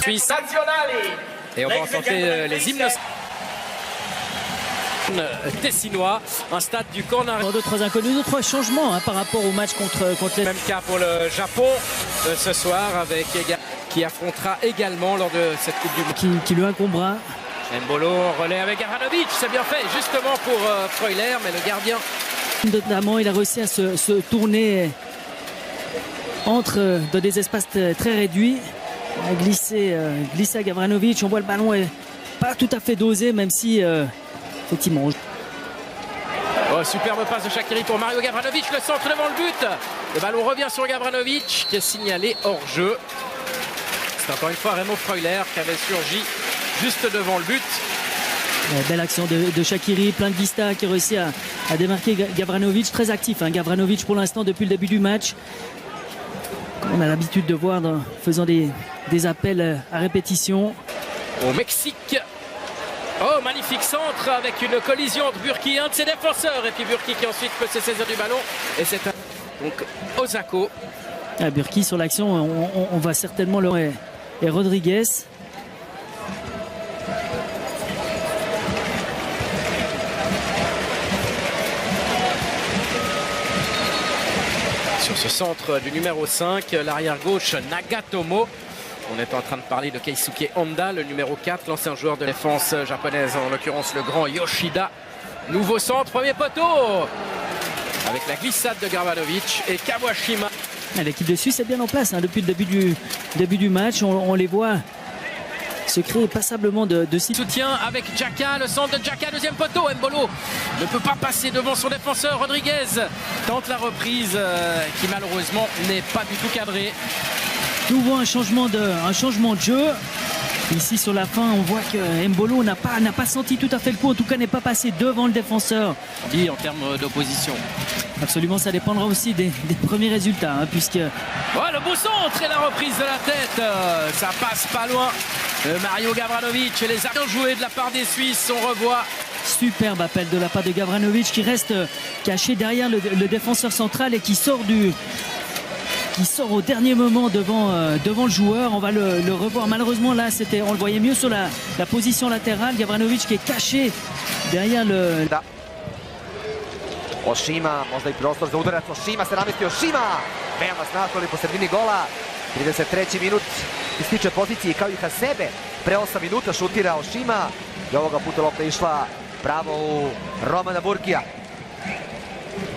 Suisse. Et on va entendre les hymnes tessinois, un stade du corner. 2-3 inconnus, 2-3 changements par rapport au match contre les... Même cas pour le Japon ce soir avec qui affrontera également lors de cette Coupe du Monde. Qui lui incombera. Mbolo relais avec Gavranovic, c'est bien fait justement pour Freuler, mais le gardien. Notamment, il a réussi à se tourner entre dans des espaces très réduits. Il a glissé à Gavranovic. On voit le ballon est pas tout à fait dosé, même si effectivement. Oh, superbe passe de Shaqiri pour Mario Gavranovic, le centre devant le but. Le ballon revient sur Gavranovic qui est signalé hors jeu. C'est encore une fois Remo Freuler qui avait surgi juste devant le but. Belle action de Shaqiri, plein de vista qui réussit à démarquer Gavranovic, très actif. Gavranovic pour l'instant depuis le début du match. On a l'habitude de voir faisant des appels à répétition. Au Mexique. Oh, magnifique centre avec une collision entre Burki, un de ses défenseurs, et puis Burki qui ensuite peut se saisir du ballon. Et c'est donc Osako. Burki sur l'action, on va certainement le... Et Rodriguez. Sur ce centre du numéro 5, l'arrière gauche Nagatomo. On est en train de parler de Keisuke Honda, le numéro 4, l'ancien joueur de défense japonaise, en l'occurrence le grand Yoshida. Nouveau centre, premier poteau avec la glissade de Gavranovic et Kawashima. L'équipe de Suisse est bien en place depuis le début du match. On les voit se créer passablement de soutien avec Xhaka, le centre de Xhaka, deuxième poteau. Mbolo ne peut pas passer devant son défenseur. Rodriguez tente la reprise qui malheureusement n'est pas du tout cadrée. Nous voit un changement de jeu. Ici sur la fin, on voit que Mbolo n'a pas senti tout à fait le coup, en tout cas n'est pas passé devant le défenseur. Dit en termes d'opposition. Absolument, ça dépendra aussi des premiers résultats, puisque... Oh, le beau centre et la reprise de la tête, ça passe pas loin. Mario Gavranovic et les actions jouées de la part des Suisses, on revoit. Superbe appel de la part de Gavranovic qui reste caché derrière le défenseur central et qui sort au dernier moment devant le joueur. On va le revoir. Malheureusement, là, on le voyait mieux sur la position latérale. Gavranovic qui est caché derrière le... Oshima, možda i prostor za udarac. Oshima se namestio. Oshima! Veoma snažno po sredini gola. 33. minut ističe poziciji kao i Hasebe. Pre 8 minuta šutira Oshima. I ovoga puta lopta išla pravo u Romana Burkija.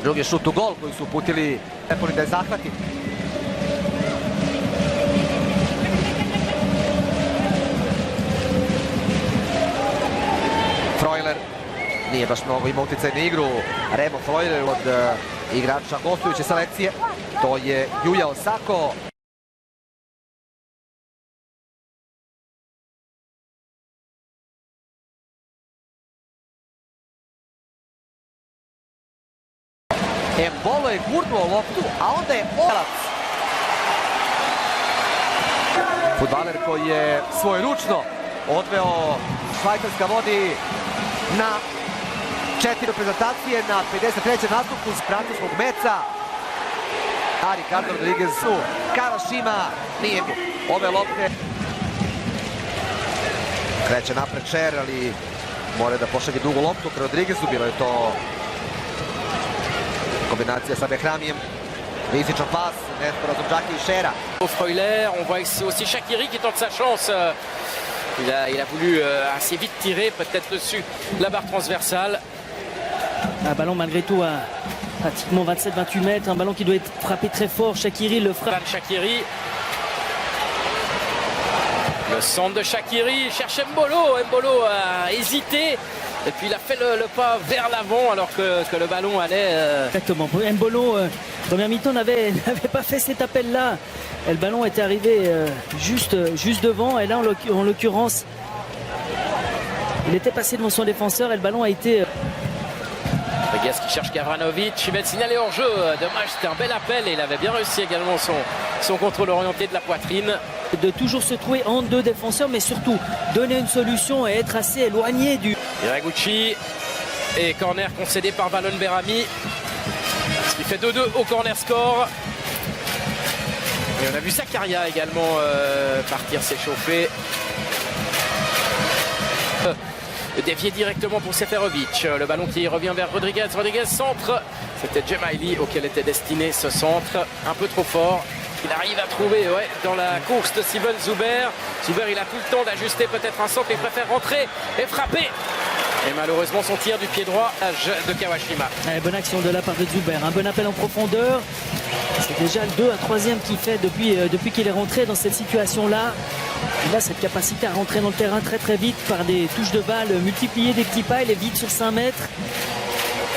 Drugi šut u gol koji su uputili Nepoli da je zahvati. Freuler nije baš mnogo ima uticaj na igru. Remo Freuler od igrača gostujuće selekcije. To je Yuya Osako. Mbolo je gurnuo loptu, a onda je Olac. Fudbaler koji je svojeručno odveo Švajcarska vodi na 4 reprezentacije na 53. nastupu s francuskog meca. A Ricardo Rodriguez su Kawashima nije ove lopte. Kreće napred Šer, ali mora da pošalje dugu loptu ka Rodriguezu. Bilo je to kombinacija sa Behramijem. Rizičan pas, nesporazum Xhaka i Šera. Freuler, on voit aussi Shaqiri qui tente sa chance. Il a voulu assez vite tirer, peut-être dessus la barre transversale. Un ballon malgré tout à pratiquement 27-28 mètres. Un ballon qui doit être frappé très fort. Shaqiri le frappe. Shaqiri. Le centre de Shaqiri cherche Mbolo. Mbolo a hésité. Et puis il a fait le pas vers l'avant alors que le ballon allait... Exactement. Mbolo, première mi-temps, n'avait pas fait cet appel-là. Et le ballon était arrivé juste devant. Et là, en l'occurrence, il était passé devant son défenseur et le ballon a été... Rodriguez qui cherche Gavranovic, il va être signalé hors jeu. Dommage, c'était un bel appel et il avait bien réussi également son contrôle orienté de la poitrine. De toujours se trouver entre deux défenseurs, mais surtout donner une solution et être assez éloigné du... Iraguchi et corner concédé par Valon Berami. Ce qui fait 2-2 au corner score. Et on a vu Zakaria également partir s'échauffer. Dévié directement pour Seferovic. Le ballon qui revient vers Rodriguez. Rodriguez centre. C'était Djemaili auquel était destiné ce centre. Un peu trop fort. Il arrive à trouver dans la course de Steven Zuber. Zuber, il a tout le temps d'ajuster peut-être un centre. Il préfère rentrer et frapper. Et malheureusement son tir du pied droit de Kawashima. Allez, bonne action de la part de Zuber. Un bon appel en profondeur. C'est déjà le 2 à 3e qu'il fait depuis qu'il est rentré dans cette situation-là. Il a cette capacité à rentrer dans le terrain très très vite par des touches de balle, multiplier des petits pas. Il est vite sur 5 mètres.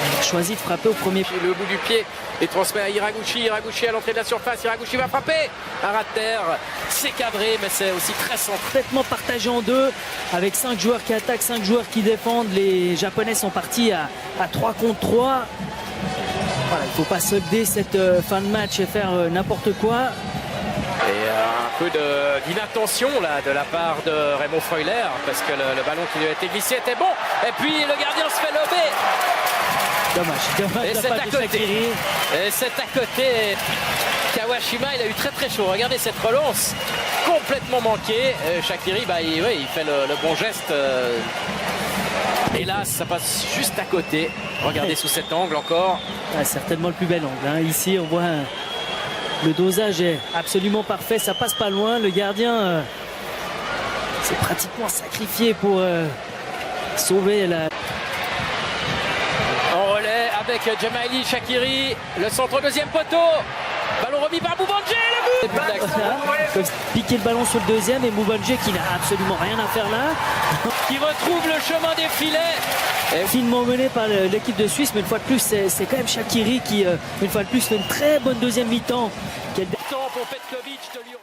Il a choisi de frapper au premier pied. Le bout du pied et transmet à Hiraguchi. Hiraguchi à l'entrée de la surface. Hiraguchi va frapper. Un ras de terre. C'est cadré, mais c'est aussi très centré. Complètement partagé en deux, avec 5 joueurs qui attaquent, 5 joueurs qui défendent. Les Japonais sont partis à 3 contre 3. Voilà, il ne faut pas solder cette fin de match et faire n'importe quoi. Et un peu d'inattention là de la part de Remo Freuler, parce que le ballon qui lui a été glissé était bon. Et puis le gardien se fait lober. Dommage. Et c'est à côté. Et c'est à côté. Kawashima, il a eu très très chaud. Regardez cette relance complètement manquée. Shaqiri, il fait le bon geste. Hélas, ça passe juste à côté. Regardez sous cet angle encore. Ah, certainement le plus bel angle. Ici, on voit le dosage est absolument parfait. Ça passe pas loin. Le gardien s'est pratiquement sacrifié pour sauver la... En relais avec Djemaili, Shaqiri. Le centre au deuxième poteau. Ballon remis par Moubandje. Le but. Piquer le ballon sur le deuxième et Moubandje qui n'a absolument rien à faire là. Qui retrouve le chemin des filets. Et finement mené par l'équipe de Suisse, mais une fois de plus, c'est quand même Shaqiri qui, une fois de plus, fait une très bonne deuxième mi-temps. Temps pour Petkovic de lui